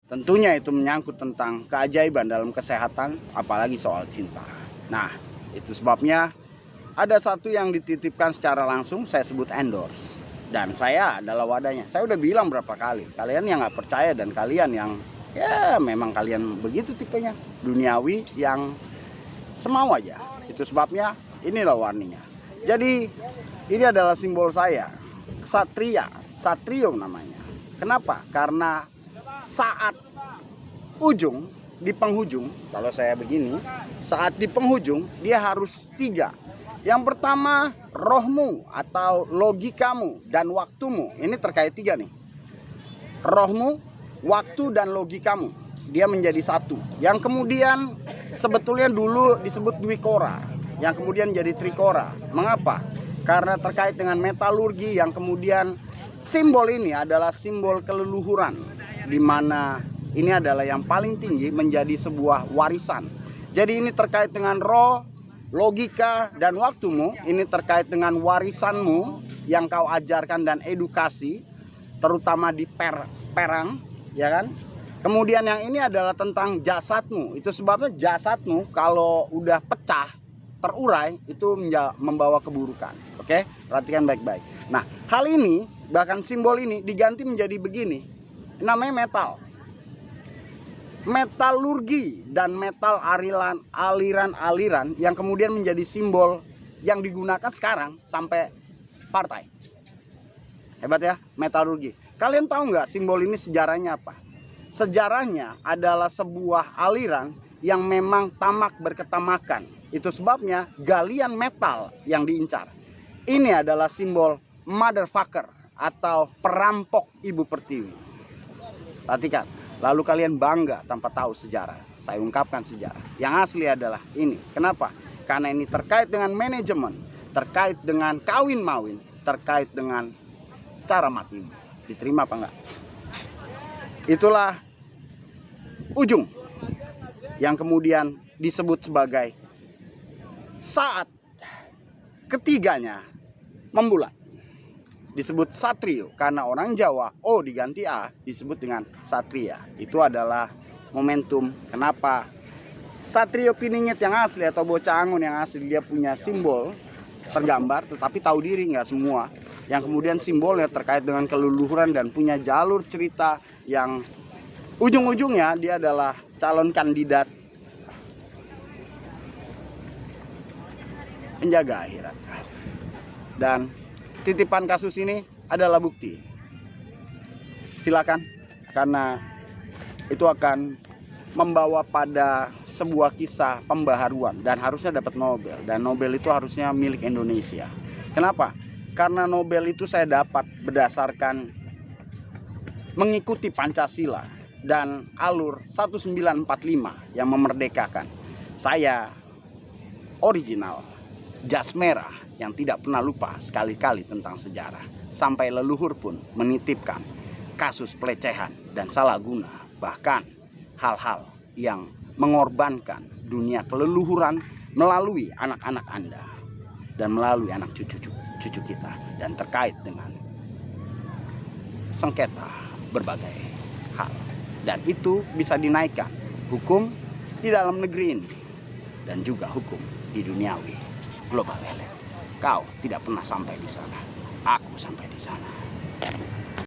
Tentunya itu menyangkut tentang keajaiban dalam kesehatan, apalagi soal cinta. Nah, itu sebabnya ada satu yang dititipkan secara langsung, saya sebut endorse. Dan saya adalah wadahnya. Saya udah bilang berapa kali, kalian yang nggak percaya dan kalian yang ya memang kalian begitu tipenya, duniawi yang semau aja. Itu sebabnya inilah warninya. Jadi ini adalah simbol saya, Ksatria, Satrio namanya. Kenapa? Karena saat ujung, di penghujung, kalau saya begini, saat di penghujung dia harus 3. Yang pertama, rohmu atau logikamu dan waktumu. Ini terkait 3 nih. Rohmu, waktu dan logikamu. Dia menjadi 1. Yang kemudian sebetulnya dulu disebut Dwikora, yang kemudian jadi Trikora. Mengapa? Karena terkait dengan metalurgi, yang kemudian simbol ini adalah simbol keleluhuran, di mana ini adalah yang paling tinggi menjadi sebuah warisan. Jadi ini terkait dengan roh, logika, dan waktumu. Ini terkait dengan warisanmu yang kau ajarkan dan edukasi, terutama di perang, ya kan? Kemudian yang ini adalah tentang jasadmu. Itu sebabnya jasadmu kalau udah pecah, terurai, itu membawa keburukan. Oke, perhatikan baik-baik. Nah, hal ini, bahkan simbol ini diganti menjadi begini. Namanya metal. Metalurgi dan metal aliran-aliran yang kemudian menjadi simbol yang digunakan sekarang sampai partai. Hebat ya, metalurgi. Kalian tahu nggak simbol ini sejarahnya apa? Sejarahnya adalah sebuah aliran yang memang tamak berketamakan. Itu sebabnya galian metal yang diincar. Ini adalah simbol motherfucker atau perampok ibu pertiwi. Perhatikan. Lalu kalian bangga tanpa tahu sejarah. Saya ungkapkan sejarah. Yang asli adalah ini. Kenapa? Karena ini terkait dengan manajemen, terkait dengan kawin mawin, terkait dengan cara matimu. Diterima apa enggak? Itulah ujung yang kemudian disebut sebagai saat ketiganya membulat. Disebut Satrio karena orang Jawa O diganti A disebut dengan Satria. Itu adalah momentum kenapa Satrio Piningit yang asli atau bocah Angon yang asli dia punya simbol tergambar, tetapi tahu diri nggak semua. Yang kemudian simbolnya terkait dengan keleluhuran dan punya jalur cerita yang ujung-ujungnya dia adalah calon kandidat penjaga akhirat. Dan titipan kasus ini adalah bukti. Silakan, karena itu akan membawa pada sebuah kisah pembaharuan dan harusnya dapat Nobel. Dan Nobel itu harusnya milik Indonesia. Kenapa? Karena Nobel itu saya dapat berdasarkan mengikuti Pancasila dan alur 1945 yang memerdekakan. Saya original, jas merah yang tidak pernah lupa sekali-kali tentang sejarah. Sampai leluhur pun menitipkan kasus pelecehan dan salah guna. Bahkan hal-hal yang mengorbankan dunia keleluhuran melalui anak-anak Anda. Dan melalui anak cucu kita. Dan terkait dengan sengketa berbagai hal. Dan itu bisa dinaikkan hukum di dalam negeri ini. Dan juga hukum di duniawi global elit. Kau tidak pernah sampai di sana. Aku sampai di sana.